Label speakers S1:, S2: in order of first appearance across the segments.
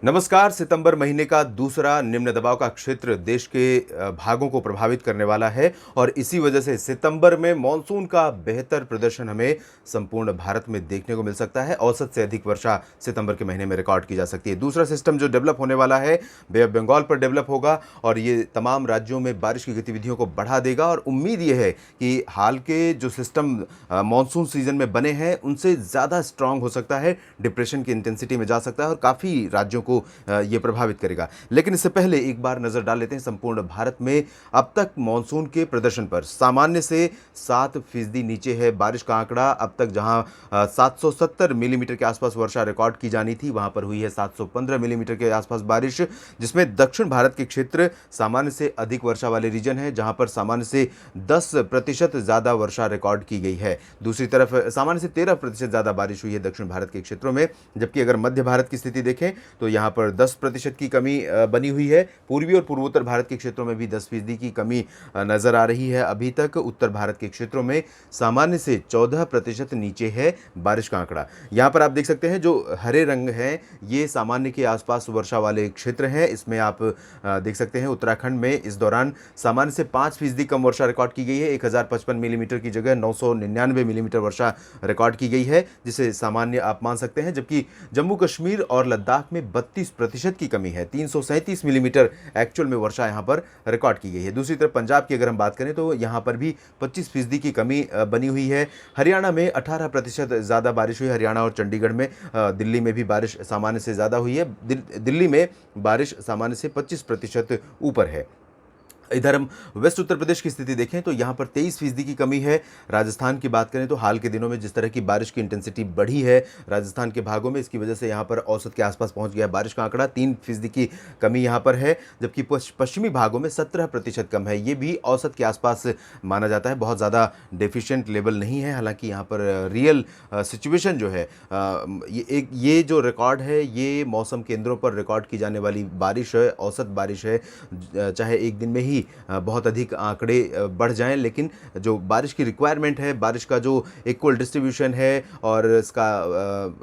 S1: नमस्कार। सितंबर महीने का दूसरा निम्न दबाव का क्षेत्र देश के भागों को प्रभावित करने वाला है और इसी वजह से सितंबर में मानसून का बेहतर प्रदर्शन हमें संपूर्ण भारत में देखने को मिल सकता है। औसत से अधिक वर्षा सितंबर के महीने में रिकॉर्ड की जा सकती है। दूसरा सिस्टम जो डेवलप होने वाला है बे ऑफ बंगाल पर डेवलप होगा और ये तमाम राज्यों में बारिश की गतिविधियों को बढ़ा देगा और उम्मीद ये है कि हाल के जो सिस्टम मानसून सीजन में बने हैं उनसे ज़्यादा स्ट्रांग हो सकता है, डिप्रेशन की इंटेंसिटी में जा सकता है और काफ़ी राज्यों को ये प्रभावित करेगा। लेकिन इससे पहले एक बार नजर डाल लेते हैं संपूर्ण भारत में अब तक मानसून के प्रदर्शन पर। सामान्य से 7% नीचे है बारिश का आंकड़ा। अब तक जहां 770 मिलीमीटर के आसपास वर्षा रिकॉर्ड की जानी थी वहां पर हुई है 715 मिलीमीटर के आसपास बारिश, जिसमें दक्षिण भारत के क्षेत्र सामान्य से अधिक वर्षा वाले रीजन है जहां पर सामान्य से 10% ज्यादा वर्षा रिकॉर्ड की गई है। दूसरी तरफ सामान्य से 13% ज्यादा बारिश हुई है दक्षिण भारत के क्षेत्रों में। जबकि अगर मध्य भारत की स्थिति देखें तो यहाँ पर 10% की कमी बनी हुई है। पूर्वी और पूर्वोत्तर भारत के क्षेत्रों में भी 10% की कमी नजर आ रही है। अभी तक उत्तर भारत के क्षेत्रों में सामान्य से 14% नीचे है बारिश का आंकड़ा। यहाँ पर आप देख सकते हैं जो हरे रंग हैं ये सामान्य के आसपास वर्षा वाले क्षेत्र हैं। इसमें आप देख सकते हैं उत्तराखंड में इस दौरान सामान्य से 5% कम वर्षा रिकॉर्ड की गई है। 1055 मिलीमीटर की जगह 999 मिलीमीटर वर्षा रिकॉर्ड की गई है, जिसे सामान्य आप मान सकते हैं। जबकि जम्मू कश्मीर और लद्दाख में 32% की कमी है। 337 मिलीमीटर एक्चुअल में वर्षा यहाँ पर रिकॉर्ड की गई है। दूसरी तरफ पंजाब की अगर हम बात करें तो यहाँ पर भी 25% की कमी बनी हुई है। हरियाणा में 18% ज़्यादा बारिश हुई। हरियाणा और चंडीगढ़ में, दिल्ली में भी बारिश सामान्य से ज़्यादा हुई है। दिल्ली में बारिश सामान्य से 25% ऊपर है। इधर हम वेस्ट उत्तर प्रदेश की स्थिति देखें तो यहाँ पर 23% की कमी है। राजस्थान की बात करें तो हाल के दिनों में जिस तरह की बारिश की इंटेंसिटी बढ़ी है राजस्थान के भागों में, इसकी वजह से यहाँ पर औसत के आसपास पहुँच गया बारिश का आंकड़ा। 3% की कमी यहाँ पर है। जबकि पश्चिमी भागों में 17% कम है। ये भी औसत के आसपास माना जाता है, बहुत ज़्यादा डेफिशिएंट लेवल नहीं है। हालांकि यहाँ पर रियल सिचुएशन जो है, ये जो रिकॉर्ड है ये मौसम केंद्रों पर रिकॉर्ड की जाने वाली बारिश है, औसत बारिश है। चाहे एक दिन में ही बहुत अधिक आंकड़े बढ़ जाएं, लेकिन जो बारिश की रिक्वायरमेंट है, बारिश का जो इक्वल डिस्ट्रीब्यूशन है और इसका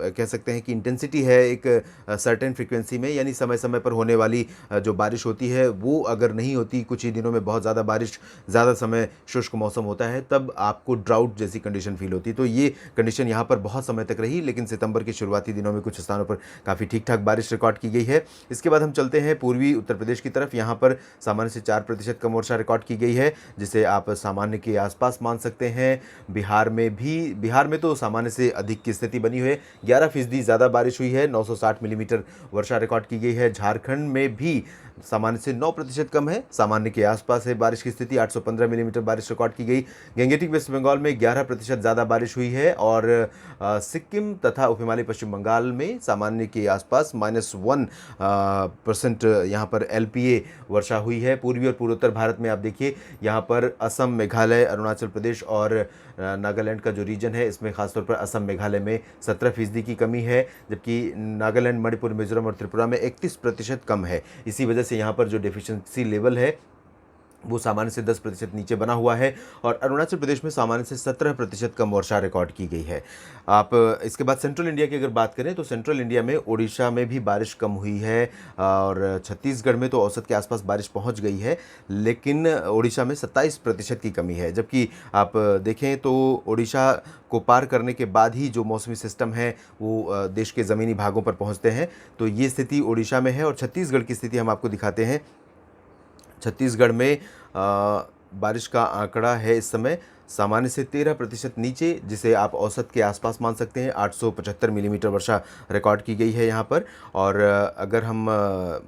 S1: कह सकते हैं कि इंटेंसिटी है एक सर्टेन फ्रीक्वेंसी में, यानी समय समय पर होने वाली जो बारिश होती है वो अगर नहीं होती, कुछ ही दिनों में बहुत ज़्यादा बारिश, ज़्यादा समय शुष्क मौसम होता है, तब आपको ड्राउट जैसी कंडीशन फील होती है। तो ये कंडीशन यहाँ पर बहुत समय तक रही, लेकिन सितंबर के शुरुआती दिनों में कुछ स्थानों पर काफ़ी ठीक ठाक बारिश रिकॉर्ड की गई है। इसके बाद हम चलते हैं पूर्वी उत्तर प्रदेश की तरफ। यहाँ पर सामान्य से 4% कम वर्षा रिकॉर्ड की गई है, जिसे आप सामान्य के आसपास मान सकते हैं। बिहार में तो सामान्य से अधिक की स्थिति बनी हुई है। 11% ज़्यादा बारिश हुई है, 960 मिलीमीटर वर्षा रिकॉर्ड की गई है। झारखंड में भी सामान्य से 9% कम है, सामान्य के आसपास है बारिश की स्थिति। 815 मिलीमीटर बारिश रिकॉर्ड की गई। गंगेटिक वेस्ट बंगाल में 11% ज़्यादा बारिश हुई है और सिक्किम तथा उप हिमालय पश्चिम बंगाल में सामान्य के आसपास -1% यहाँ पर LPA वर्षा हुई है। पूर्वी और पूर्वोत्तर भारत में आप देखिए यहाँ पर असम, मेघालय, अरुणाचल प्रदेश और नागालैंड का जो रीजन है इसमें खासतौर पर असम, मेघालय में 17% की कमी है। जबकि नागालैंड, मणिपुर, मिजोरम और त्रिपुरा में 31% कम है। इसी वजह से यहाँ पर जो डेफिशिएंसी लेवल है वो सामान्य से 10% नीचे बना हुआ है और अरुणाचल प्रदेश में सामान्य से 17% कम वर्षा रिकॉर्ड की गई है। आप इसके बाद सेंट्रल इंडिया की अगर बात करें तो सेंट्रल इंडिया में ओडिशा में भी बारिश कम हुई है और छत्तीसगढ़ में तो औसत के आसपास बारिश पहुंच गई है, लेकिन ओडिशा में 27% की कमी है। जबकि आप देखें तो ओडिशा को पार करने के बाद ही जो मौसमी सिस्टम है वो देश के ज़मीनी भागों पर पहुँचते हैं। तो ये स्थिति ओडिशा में है और छत्तीसगढ़ की स्थिति हम आपको दिखाते हैं। छत्तीसगढ़ में बारिश का आंकड़ा है इस समय सामान्य से 13% नीचे, जिसे आप औसत के आसपास मान सकते हैं। 875 मिलीमीटर वर्षा रिकॉर्ड की गई है यहाँ पर। और अगर हम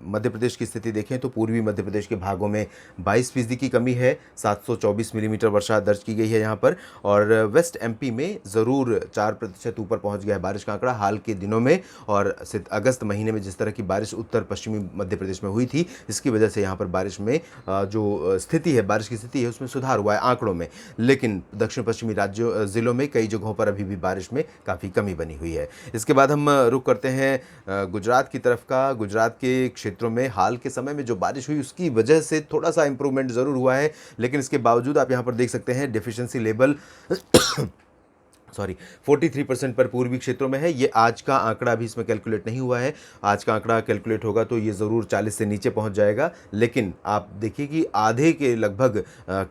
S1: मध्य प्रदेश की स्थिति देखें तो पूर्वी मध्य प्रदेश के भागों में 22% की कमी है। 724 मिलीमीटर वर्षा दर्ज की गई है यहाँ पर। और वेस्ट MP में ज़रूर 4% ऊपर पहुँच गया है बारिश का आंकड़ा हाल के दिनों में। और अगस्त महीने में जिस तरह की बारिश उत्तर पश्चिमी मध्य प्रदेश में हुई थी, इसकी वजह से यहाँ पर बारिश में जो स्थिति है, बारिश की स्थिति है, उसमें सुधार हुआ है आंकड़ों में। लेकिन दक्षिण पश्चिमी राज्यों जिलों में कई जगहों पर अभी भी बारिश में काफ़ी कमी बनी हुई है। इसके बाद हम रुख करते हैं गुजरात की तरफ का। गुजरात के क्षेत्रों में हाल के समय में जो बारिश हुई उसकी वजह से थोड़ा सा इंप्रूवमेंट ज़रूर हुआ है, लेकिन इसके बावजूद आप यहाँ पर देख सकते हैं डेफिशिएंसी लेवल सॉरी 43% पर पूर्वी क्षेत्रों में है। ये आज का आंकड़ा अभी इसमें कैलकुलेट नहीं हुआ है। आज का आंकड़ा कैलकुलेट होगा तो ये ज़रूर 40 से नीचे पहुंच जाएगा, लेकिन आप देखिए कि आधे के लगभग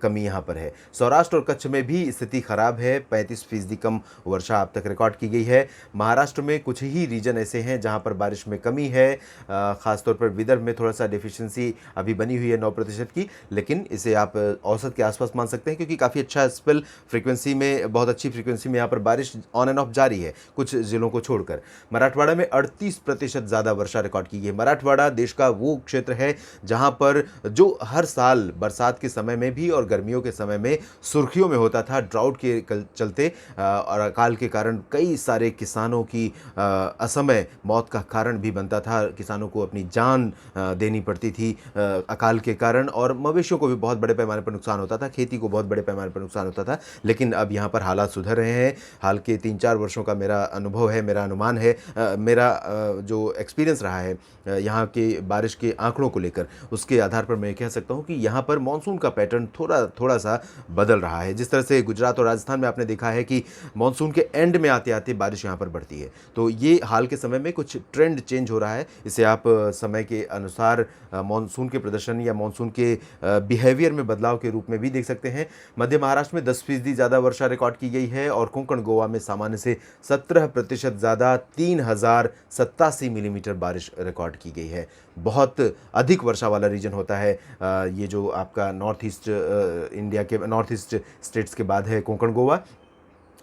S1: कमी यहाँ पर है। सौराष्ट्र और कच्छ में भी स्थिति खराब है, 35% कम वर्षा अब तक रिकॉर्ड की गई है। महाराष्ट्र में कुछ ही रीजन ऐसे हैं जहाँ पर बारिश में कमी है, ख़ासतौर पर विदर्भ में थोड़ा सा डेफिशिएंसी अभी बनी हुई है 9% की, लेकिन इसे आप औसत के आसपास मान सकते हैं क्योंकि काफ़ी अच्छा स्पेल फ्रीक्वेंसी में, बहुत अच्छी फ्रीक्वेंसी में यहाँ पर बारिश ऑन एंड ऑफ जारी है कुछ जिलों को छोड़कर। मराठवाड़ा में 38% ज़्यादा वर्षा रिकॉर्ड की गई है। मराठवाड़ा देश का वो क्षेत्र है जहाँ पर जो हर साल बरसात के समय में भी और गर्मियों के समय में सुर्खियों में होता था ड्राउट के चलते और अकाल के कारण कई सारे किसानों की असमय मौत का कारण भी बनता था। किसानों को अपनी जान देनी पड़ती थी अकाल के कारण, और मवेशियों को भी बहुत बड़े पैमाने पर नुकसान होता था, खेती को बहुत बड़े पैमाने पर नुकसान होता था। लेकिन अब यहाँ पर हालात सुधर रहे हैं। हाल के 3-4 वर्षों का मेरा अनुभव है, मेरा अनुमान है, मेरा जो एक्सपीरियंस रहा है यहाँ के बारिश के आंकड़ों को लेकर, उसके आधार पर मैं कह सकता हूँ कि यहाँ पर मानसून का पैटर्न थोड़ा सा बदल रहा है। जिस तरह से गुजरात और राजस्थान में आपने देखा है कि मानसून के एंड में आते आते बारिश यहाँ पर बढ़ती है, तो ये हाल के समय में कुछ ट्रेंड चेंज हो रहा है। इसे आप समय के अनुसार मानसून के प्रदर्शन या मानसून के बिहेवियर में बदलाव के रूप में भी देख सकते हैं। मध्य महाराष्ट्र में 10% ज़्यादा वर्षा रिकॉर्ड की गई है और कोंकण गोवा में सामान्य से 17% ज़्यादा 3087 मिलीमीटर बारिश रिकॉर्ड की गई है। बहुत अधिक वर्षा वाला रीजन होता है ये जो आपका नॉर्थ ईस्ट इंडिया के नॉर्थ ईस्ट स्टेट्स के बाद है कोंकण गोवा।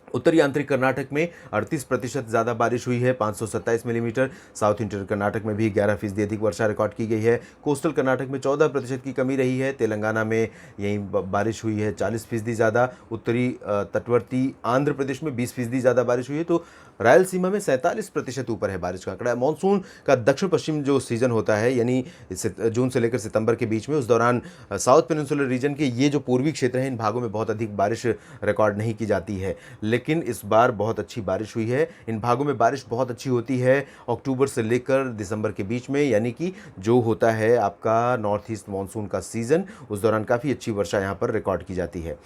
S1: उत्तरी आंतरिक कर्नाटक में 38% ज़्यादा बारिश हुई है, 527 मिलीमीटर। साउथ इंटीरियर कर्नाटक में भी 11% अधिक वर्षा रिकॉर्ड की गई है। कोस्टल कर्नाटक में 14% की कमी रही है। तेलंगाना में यही बारिश हुई है 40% ज़्यादा। उत्तरी तटवर्ती आंध्र प्रदेश में 20% ज़्यादा बारिश हुई है। तो रायलसीमा में 47% ऊपर है बारिश का आंकड़ा। मानसून का दक्षिण पश्चिम जो सीज़न होता है, यानी जून से लेकर सितंबर के बीच में, उस दौरान साउथ पेनिनसुलर रीजन के ये जो पूर्वी क्षेत्र हैं, इन भागों में बहुत अधिक बारिश रिकॉर्ड नहीं की जाती है, लेकिन इस बार बहुत अच्छी बारिश हुई है। इन भागों में बारिश बहुत अच्छी होती है अक्टूबर से लेकर दिसंबर के बीच में, यानी कि जो होता है आपका नॉर्थ ईस्ट मानसून का सीज़न, उस दौरान काफ़ी अच्छी वर्षा यहाँ पर रिकॉर्ड की जाती है।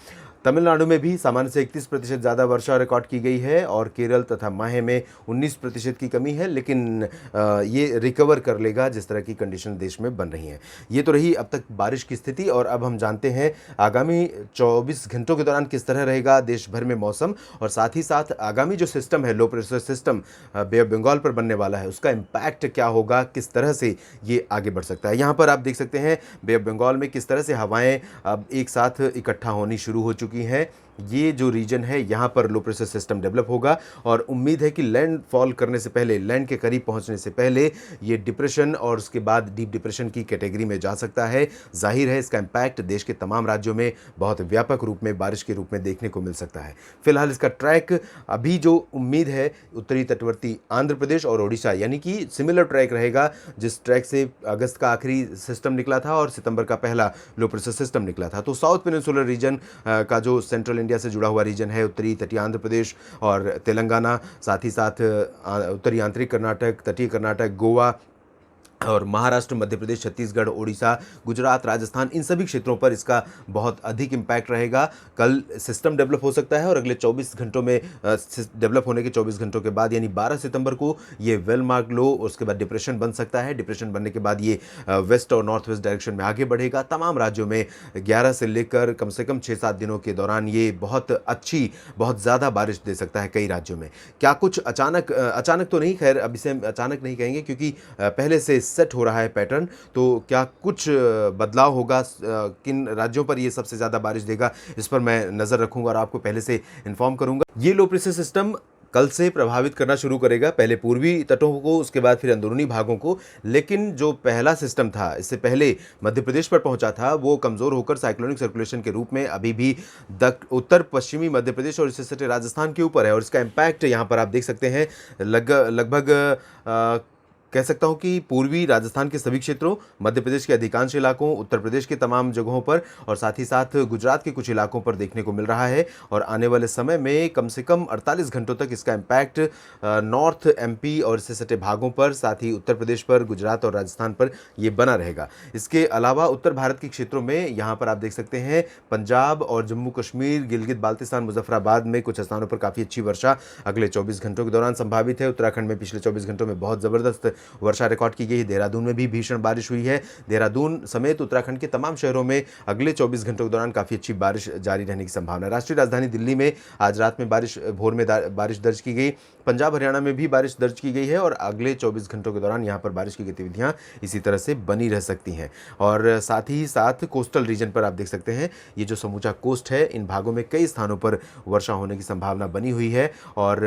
S1: तमिलनाडु में भी सामान्य से 31% ज़्यादा वर्षा रिकॉर्ड की गई है और केरल तथा माहे में 19% की कमी है, लेकिन ये रिकवर कर लेगा जिस तरह की कंडीशन देश में बन रही हैं। ये तो रही अब तक बारिश की स्थिति, और अब हम जानते हैं आगामी 24 घंटों के दौरान किस तरह रहेगा देश भर में मौसम, और साथ ही साथ आगामी जो सिस्टम है, low pressure system bay of Bengal पर बनने वाला है, उसका इम्पैक्ट क्या होगा, किस तरह से ये आगे बढ़ सकता है। यहाँ पर आप देख सकते हैं बे ऑफ बंगाल में किस तरह से हवाएं अब एक साथ इकट्ठा होनी शुरू हो चुकी हैं। ये जो रीजन है यहाँ पर लो प्रेशर सिस्टम डेवलप होगा और उम्मीद है कि लैंड फॉल करने से पहले, लैंड के करीब पहुँचने से पहले ये डिप्रेशन और उसके बाद डीप डिप्रेशन की कैटेगरी में जा सकता है। जाहिर है इसका इम्पैक्ट देश के तमाम राज्यों में बहुत व्यापक रूप में बारिश के रूप में देखने को मिल सकता है। फिलहाल इसका ट्रैक अभी जो उम्मीद है उत्तरी तटवर्ती आंध्र प्रदेश और ओडिशा, यानी कि सिमिलर ट्रैक रहेगा जिस ट्रैक से अगस्त का आखिरी सिस्टम निकला था और सितंबर का पहला लो प्रेशर सिस्टम निकला था। तो साउथ पेनिनसुलर रीजन का जो सेंट्रल इंडिया से जुड़ा हुआ रीजन है, उत्तरी तटीय आंध्र प्रदेश और तेलंगाना, साथ ही साथ उत्तरी आंतरिक कर्नाटक, तटीय कर्नाटक, गोवा और महाराष्ट्र, मध्य प्रदेश, छत्तीसगढ़, ओडिशा, गुजरात, राजस्थान, इन सभी क्षेत्रों पर इसका बहुत अधिक इम्पैक्ट रहेगा। कल सिस्टम डेवलप हो सकता है और अगले 24 घंटों में डेवलप होने के 24 घंटों के बाद यानी 12 सितंबर को ये वेल मार्क लो, उसके बाद डिप्रेशन बन सकता है। डिप्रेशन बनने के बाद ये वेस्ट और नॉर्थ वेस्ट डायरेक्शन में आगे बढ़ेगा। तमाम राज्यों में 11 से लेकर कम से कम 6-7 दिनों के दौरान ये बहुत अच्छी, बहुत ज़्यादा बारिश दे सकता है कई राज्यों में। क्या कुछ अचानक तो नहीं, खैर अब इसे अचानक नहीं कहेंगे क्योंकि पहले से सेट हो रहा है पैटर्न, तो क्या कुछ बदलाव होगा, किन राज्यों पर ये सबसे ज़्यादा बारिश देगा, इस पर मैं नज़र रखूंगा और आपको पहले से इन्फॉर्म करूंगा। ये लो प्रेशर सिस्टम कल से प्रभावित करना शुरू करेगा, पहले पूर्वी तटों को, उसके बाद फिर अंदरूनी भागों को। लेकिन जो पहला सिस्टम था, इससे पहले मध्य प्रदेश पर पहुंचा था, वो कमज़ोर होकर साइक्लोनिक सर्कुलेशन के रूप में अभी भी उत्तर पश्चिमी मध्य प्रदेश और इससे सटे राजस्थान के ऊपर है। और इसका इम्पैक्ट यहाँ पर आप देख सकते हैं लगभग कह सकता हूँ कि पूर्वी राजस्थान के सभी क्षेत्रों, मध्य प्रदेश के अधिकांश इलाकों, उत्तर प्रदेश के तमाम जगहों पर और साथ ही साथ गुजरात के कुछ इलाकों पर देखने को मिल रहा है। और आने वाले समय में कम से कम 48 घंटों तक इसका इम्पैक्ट नॉर्थ एमपी और इससे सटे भागों पर, साथ ही उत्तर प्रदेश पर, गुजरात और राजस्थान पर ये बना रहेगा। इसके अलावा उत्तर भारत के क्षेत्रों में यहाँ पर आप देख सकते हैं पंजाब और जम्मू कश्मीर, गिलगित बाल्तिस्तान, मुजफ्फराबाद में कुछ स्थानों पर काफ़ी अच्छी वर्षा अगले 24 घंटों के दौरान संभावित है। उत्तराखंड में पिछले 24 घंटों में बहुत ज़बरदस्त वर्षा रिकॉर्ड की गई है। देहरादून में भी भीषण बारिश हुई है। देहरादून समेत उत्तराखंड के तमाम शहरों में अगले 24 घंटों के दौरान काफ़ी अच्छी बारिश जारी रहने की संभावना है। राष्ट्रीय राजधानी दिल्ली में आज रात में भोर में बारिश दर्ज की गई। पंजाब हरियाणा में भी बारिश दर्ज की गई है और अगले 24 घंटों के दौरान यहाँ पर बारिश की गतिविधियाँ इसी तरह से बनी रह सकती हैं। और साथ ही साथ कोस्टल रीजन पर आप देख सकते हैं, ये जो समूचा कोस्ट है, इन भागों में कई स्थानों पर वर्षा होने की संभावना बनी हुई है। और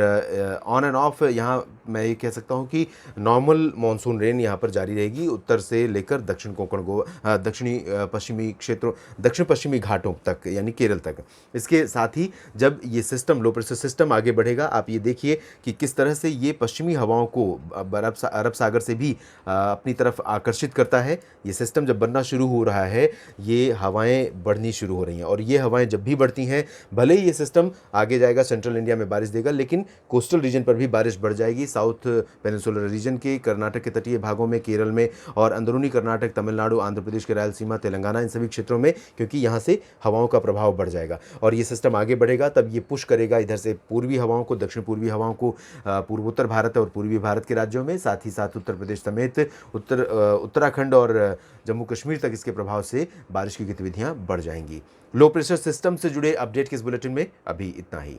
S1: ऑन एंड ऑफ यहाँ मैं ये कह सकता हूँ कि नॉर्मल मॉनसून रेन यहाँ पर जारी रहेगी, उत्तर से लेकर दक्षिण कोंकण गोवा, दक्षिणी पश्चिमी क्षेत्रों, दक्षिण पश्चिमी घाटों तक यानी केरल तक। इसके साथ ही जब ये सिस्टम, लो प्रेशर सिस्टम आगे बढ़ेगा, आप ये देखिए कि किस तरह से ये पश्चिमी हवाओं को अरब सागर से भी अपनी तरफ आकर्षित करता है। ये सिस्टम जब बनना शुरू हो रहा है, ये हवाएं बढ़नी शुरू हो रही हैं और ये हवाएं जब भी बढ़ती हैं, भले ही ये सिस्टम आगे जाएगा, सेंट्रल इंडिया में बारिश देगा, लेकिन कोस्टल रीजन पर भी बारिश बढ़ जाएगी। साउथ पेनिनसुलर रीजन के, कर्नाटक के तटीय भागों में, केरल में और अंदरूनी कर्नाटक, तमिलनाडु, आंध्र प्रदेश के रायलसीमा, तेलंगाना, इन सभी क्षेत्रों में, क्योंकि यहाँ से हवाओं का प्रभाव बढ़ जाएगा और ये सिस्टम आगे बढ़ेगा, तब ये पुश करेगा इधर से पूर्वी हवाओं को, दक्षिण पूर्वी हवाओं को पूर्वोत्तर भारत और पूर्वी भारत के राज्यों में, साथ ही साथ उत्तर प्रदेश समेत उत्तराखंड और जम्मू कश्मीर तक इसके प्रभाव से बारिश की गतिविधियां बढ़ जाएंगी। लो प्रेशर सिस्टम से जुड़े अपडेट के इस बुलेटिन में अभी इतना ही।